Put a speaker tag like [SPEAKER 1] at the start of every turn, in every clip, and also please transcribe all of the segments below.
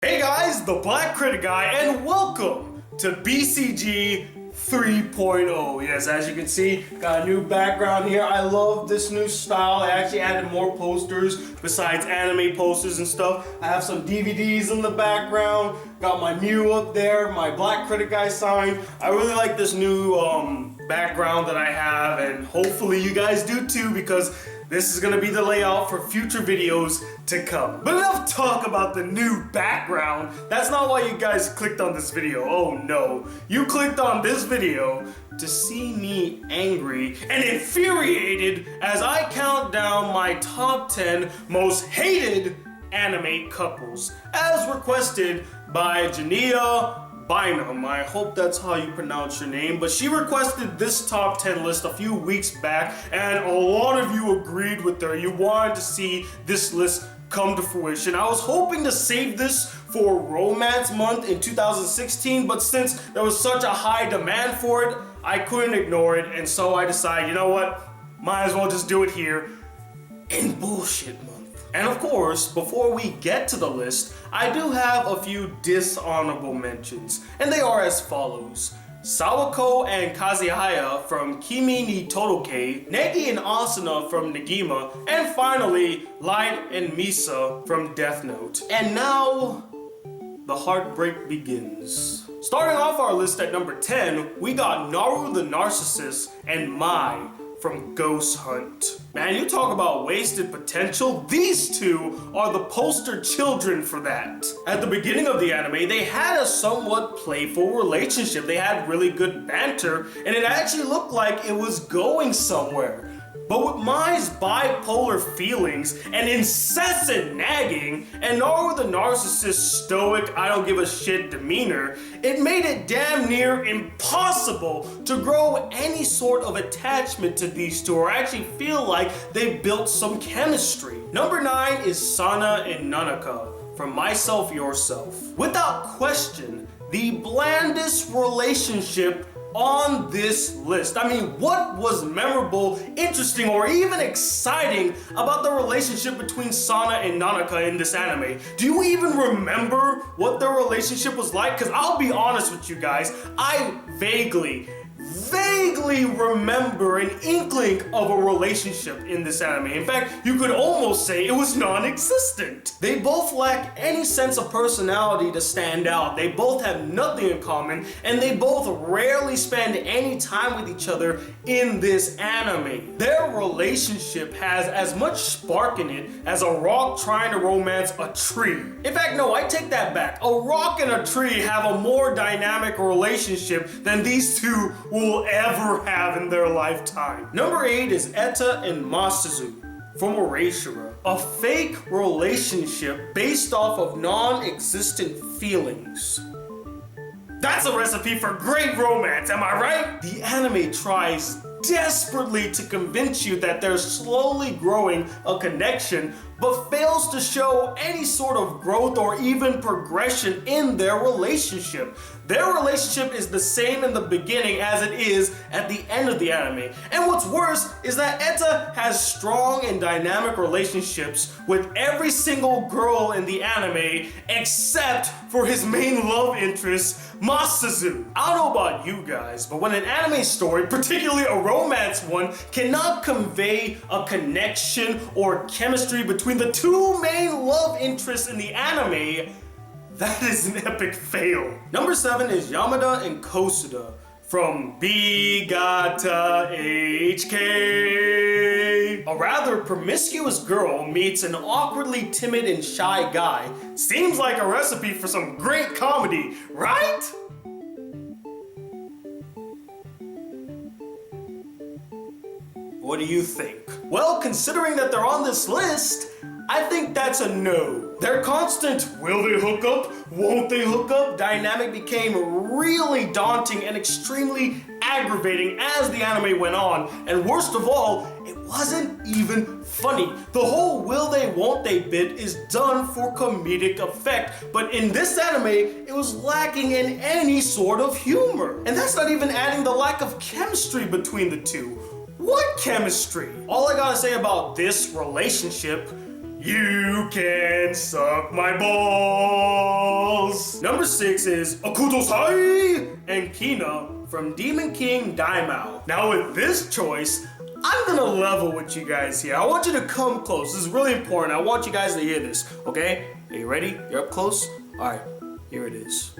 [SPEAKER 1] Hey guys, the Black Critic Guy, and welcome to BCG 3.0. Yes, as you can see, got a new background here. I love this new style. I actually added more posters besides anime posters and stuff. I have some DVDs in the background. Got my Mew up there, my Black Critic Guy sign. I really like this new background that I have, and hopefully you guys do too, because this is gonna be the layout for future videos to come. But enough talk about the new background. That's not why you guys clicked on this video. Oh no. You clicked on this video to see me angry and infuriated as I count down my top 10 most hated anime couples, as requested by Jania Bynum. I hope that's how you pronounce your name, but she requested this top 10 list a few weeks back, and a lot of you agreed with her. You wanted to see this list come to fruition. I was hoping to save this for Romance Month in 2016, but since there was such a high demand for it, I couldn't ignore it, and so I decided, you know what, might as well just do it here in Bullshit Month. And of course, before we get to the list, I do have a few dishonorable mentions, and they are as follows. Sawako and Kazuhaya from Kimi ni Todoke, Negi and Asuna from Negima, and finally, Light and Misa from Death Note. And now, the heartbreak begins. Starting off our list at number 10, we got Naru the Narcissist and Mai from Ghost Hunt. Man, you talk about wasted potential. These two are the poster children for that. At the beginning of the anime, they had a somewhat playful relationship. They had really good banter, and it actually looked like it was going somewhere. But with Mai's bipolar feelings and incessant nagging, and Naru the Narcissist's stoic, I don't give a shit demeanor, it made it damn near impossible to grow any sort of attachment to these two, or actually feel like they built some chemistry. Number 9 is Sana and Nanaka from Myself Yourself. Without question, the blandest relationship on this list. I mean, what was memorable, interesting, or even exciting about the relationship between Sana and Nanaka in this anime? Do you even remember what their relationship was like? Because I'll be honest with you guys, I vaguely remember an inkling of a relationship in this anime. In fact, you could almost say it was non-existent. They both lack any sense of personality to stand out. They both have nothing in common, and they both rarely spend any time with each other in this anime. Their relationship has as much spark in it as a rock trying to romance a tree. In fact, no, I take that back. A rock and a tree have a more dynamic relationship than these two will ever have in their lifetime. Number 8 is Etta and Masazu from Erasure, a fake relationship based off of non-existent feelings. That's a recipe for great romance, am I right? The anime tries desperately to convince you that they're slowly growing a connection, but fails to show any sort of growth or even progression in their relationship. Their relationship is the same in the beginning as it is at the end of the anime. And what's worse is that Etta has strong and dynamic relationships with every single girl in the anime except for his main love interest, Masazu. I don't know about you guys, but when an anime story, particularly a romance one, cannot convey a connection or chemistry between the two main love interests in the anime, that is an epic fail. Number 7 is Yamada and Kosuda from Bigata HK. A rather promiscuous girl meets an awkwardly timid and shy guy. Seems like a recipe for some great comedy, right? What do you think? Well, considering that they're on this list, I think that's a no. Their constant, will they hook up, won't they hook up dynamic became really daunting and extremely aggravating as the anime went on. And worst of all, it wasn't even funny. The whole will they, won't they bit is done for comedic effect. But in this anime, it was lacking in any sort of humor. And that's not even adding the lack of chemistry between the two. What chemistry? All I gotta say about this relationship You can suck my balls. Number 6 is Akutosai and Kina from Demon King Daimao. Now with this choice, I'm gonna level with you guys here. I want you to come close. This is really important. I want you guys to hear this, okay? Are you ready? You're up close? All right, here it is.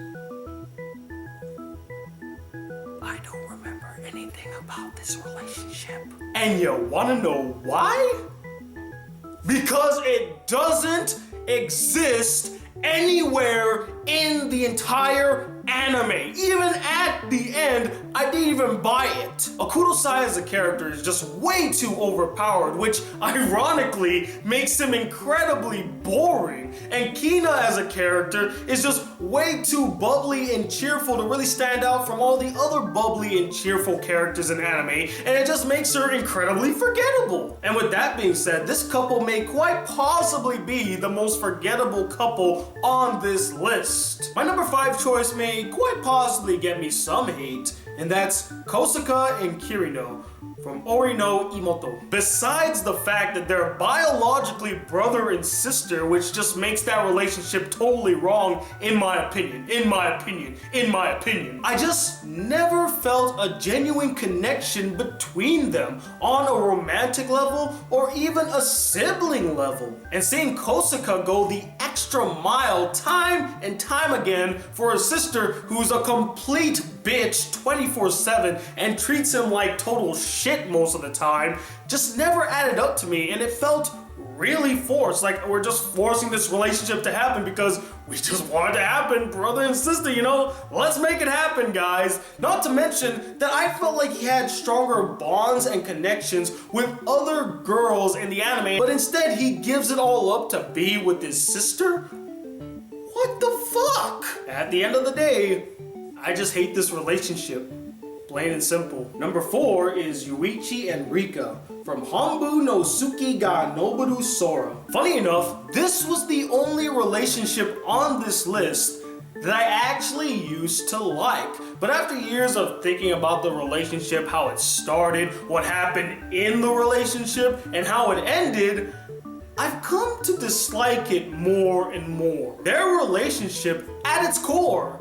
[SPEAKER 1] I don't remember anything about this relationship. And you wanna know why? Because it doesn't exist anywhere in the entire anime. Even at the end, I didn't even buy it. Akutosai as a character is just way too overpowered, which ironically makes him incredibly boring. And Kina as a character is just way too bubbly and cheerful to really stand out from all the other bubbly and cheerful characters in anime, and it just makes her incredibly forgettable. And with that being said, this couple may quite possibly be the most forgettable couple on this list. My number 5 choice may quite possibly get me some hate, and that's Kosaka and Kirino from Ori no Imoto. Besides the fact that they're biologically brother and sister, which just makes that relationship totally wrong in my opinion. I just never felt a genuine connection between them on a romantic level or even a sibling level. And seeing Kosaka go the extra mile time and time again for a sister who's a complete bitch 24/7 and treats him like total shit most of the time just never added up to me, and it felt really forced. Like we're just forcing this relationship to happen because we just want it to happen, brother and sister, you know? Let's make it happen, guys. Not to mention that I felt like he had stronger bonds and connections with other girls in the anime, but instead he gives it all up to be with his sister? What the fuck? At the end of the day, I just hate this relationship. Plain and simple. Number 4 is Yuichi and Rika from Hanbu no Suki ga Noboru Sora. Funny enough, this was the only relationship on this list that I actually used to like. But after years of thinking about the relationship, how it started, what happened in the relationship, and how it ended, I've come to dislike it more and more. Their relationship, at its core,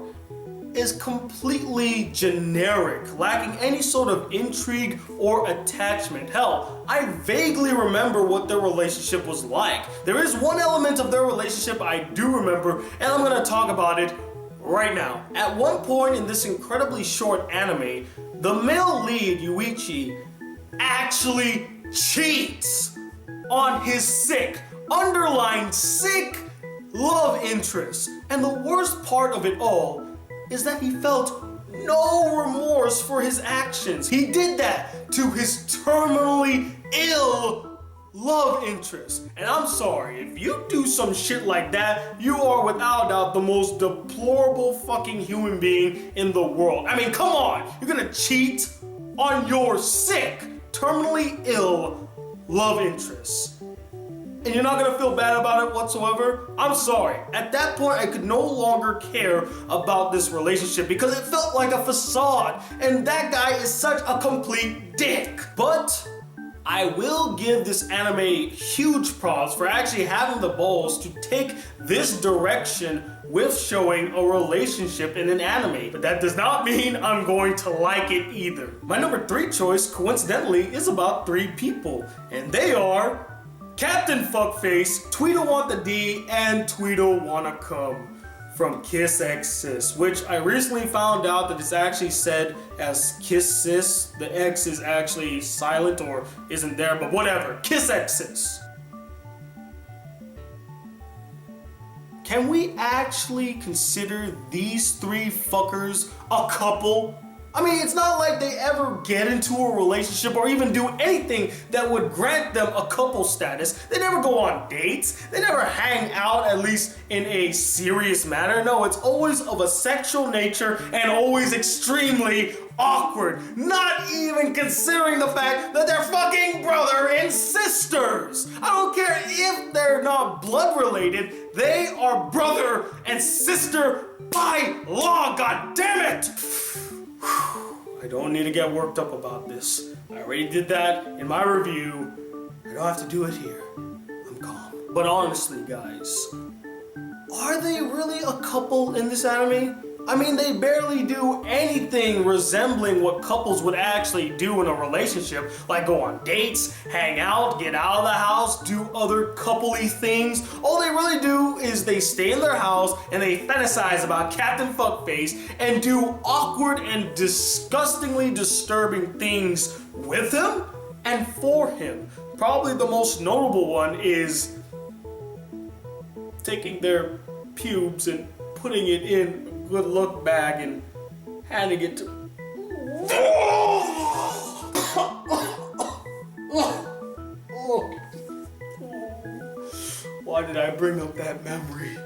[SPEAKER 1] is completely generic, lacking any sort of intrigue or attachment. Hell, I vaguely remember what their relationship was like. There is one element of their relationship I do remember, and I'm gonna talk about it right now. At one point in this incredibly short anime, the male lead, Yuichi, actually cheats on his sick, underlined sick love interest. And the worst part of it all is that he felt no remorse for his actions. He did that to his terminally ill love interest. And I'm sorry, if you do some shit like that, you are without doubt the most deplorable fucking human being in the world. I mean, come on, you're gonna cheat on your sick, terminally ill love interest, and you're not gonna feel bad about it whatsoever? I'm sorry. At that point, I could no longer care about this relationship because it felt like a facade, and that guy is such a complete dick. But I will give this anime huge props for actually having the balls to take this direction with showing a relationship in an anime. But that does not mean I'm going to like it either. My number 3 choice, coincidentally, is about 3 people, and they are Captain Fuckface, Tweedle Want the D, and Tweedle Wanna Come from Kiss X Sis, which I recently found out that it's actually said as Kiss Sis. The X is actually silent or isn't there, but whatever. Kiss X Sis. Can we actually consider these 3 fuckers a couple? I mean, it's not like they ever get into a relationship or even do anything that would grant them a couple status. They never go on dates. They never hang out, at least in a serious manner. No, it's always of a sexual nature and always extremely awkward. Not even considering the fact that they're fucking brother and sisters. I don't care if they're not blood related. They are brother and sister by law, god damn it! I don't need to get worked up about this. I already did that in my review. I don't have to do it here. I'm calm. But honestly, guys, are they really a couple in this anime? I mean, they barely do anything resembling what couples would actually do in a relationship, like go on dates, hang out, get out of the house, do other coupley things. All they really do is they stay in their house and they fantasize about Captain Fuckface and do awkward and disgustingly disturbing things with him and for him. Probably the most notable one is taking their pubes and putting it in a good look bag and handing it to... Why did I bring up that memory?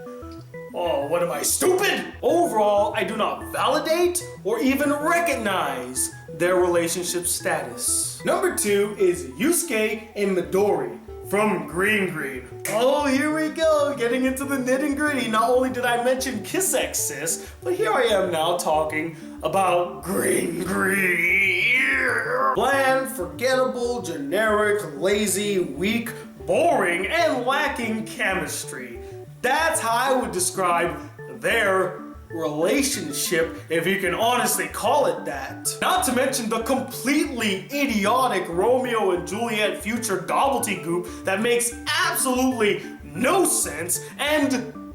[SPEAKER 1] Oh, what am I, stupid? Overall, I do not validate or even recognize their relationship status. Number 2 is Yusuke and Midori from Green Green. Oh, here we go, getting into the nitty gritty. Not only did I mention Kiss X Sis, but here I am now talking about Green Green. Bland, forgettable, generic, lazy, weak, boring, and lacking chemistry. That's how I would describe their relationship, if you can honestly call it that. Not to mention the completely idiotic Romeo and Juliet future gobbledygook that makes absolutely no sense. And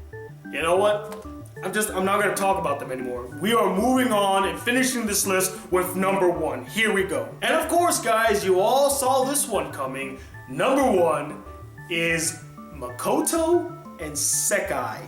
[SPEAKER 1] you know what? I'm not gonna talk about them anymore. We are moving on and finishing this list with number 1. Here we go. And of course, guys, you all saw this one coming. Number 1 is Makoto and Sekai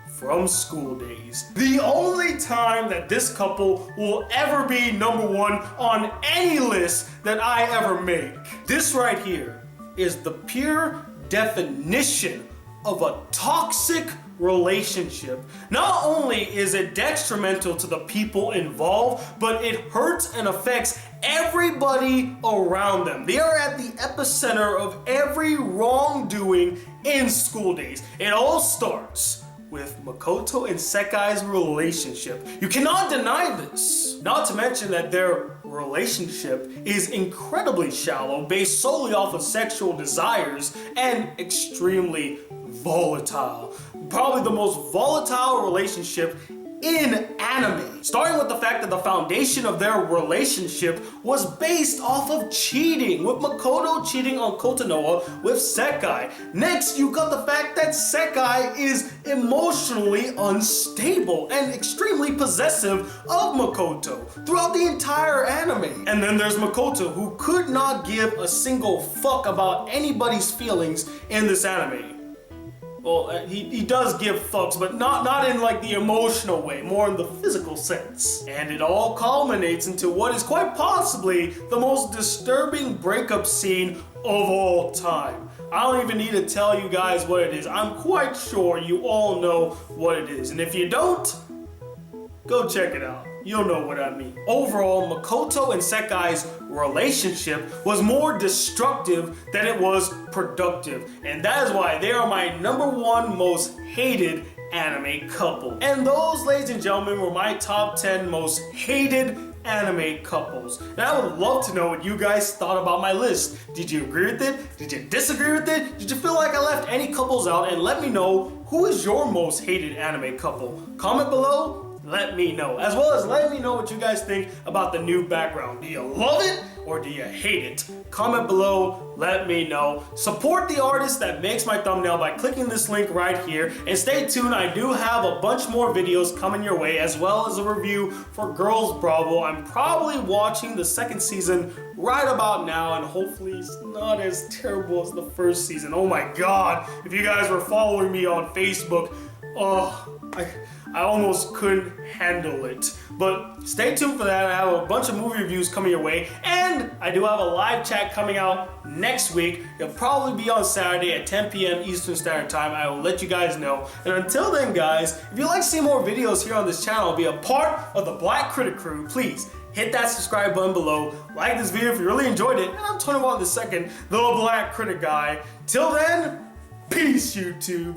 [SPEAKER 1] from School Days. The only time that this couple will ever be number 1 on any list that I ever make. This right here is the pure definition of a toxic relationship. Not only is it detrimental to the people involved, but it hurts and affects everybody around them. They are at the epicenter of every wrongdoing in School Days. It all starts with Makoto and Sekai's relationship. You cannot deny this. Not to mention that their relationship is incredibly shallow, based solely off of sexual desires, and extremely volatile. Probably the most volatile relationship in anime. Starting with the fact that the foundation of their relationship was based off of cheating, with Makoto cheating on Kotonoha with Sekai. Next, you got the fact that Sekai is emotionally unstable and extremely possessive of Makoto throughout the entire anime. And then there's Makoto, who could not give a single fuck about anybody's feelings in this anime. Well, he does give fucks, but not in like the emotional way, more in the physical sense. And it all culminates into what is quite possibly the most disturbing breakup scene of all time. I don't even need to tell you guys what it is. I'm quite sure you all know what it is. And if you don't, go check it out. You'll know what I mean. Overall, Makoto and Sekai's relationship was more destructive than it was productive. And that is why they are my number 1 most hated anime couple. And those, ladies and gentlemen, were my top 10 most hated anime couples. And I would love to know what you guys thought about my list. Did you agree with it? Did you disagree with it? Did you feel like I left any couples out? And let me know, who is your most hated anime couple? Comment below. Let me know, as well as let me know what you guys think about the new background. Do you love it or do you hate it? Comment below, let me know. Support the artist that makes my thumbnail by clicking this link right here. And stay tuned, I do have a bunch more videos coming your way, as well as a review for Girls Bravo. I'm probably watching the 2nd season right about now, and hopefully it's not as terrible as the 1st season. Oh my god, if you guys were following me on Facebook, I almost couldn't handle it. But stay tuned for that. I have a bunch of movie reviews coming your way, and I do have a live chat coming out next week. It'll probably be on Saturday at 10 p.m. Eastern Standard Time. I will let you guys know. And until then, guys, if you'd like to see more videos here on this channel, be a part of the Black Critic crew, please hit that subscribe button below. Like this video if you really enjoyed it. And I'm Tony Wong II, the Black Critic Guy. Till then, peace, YouTube.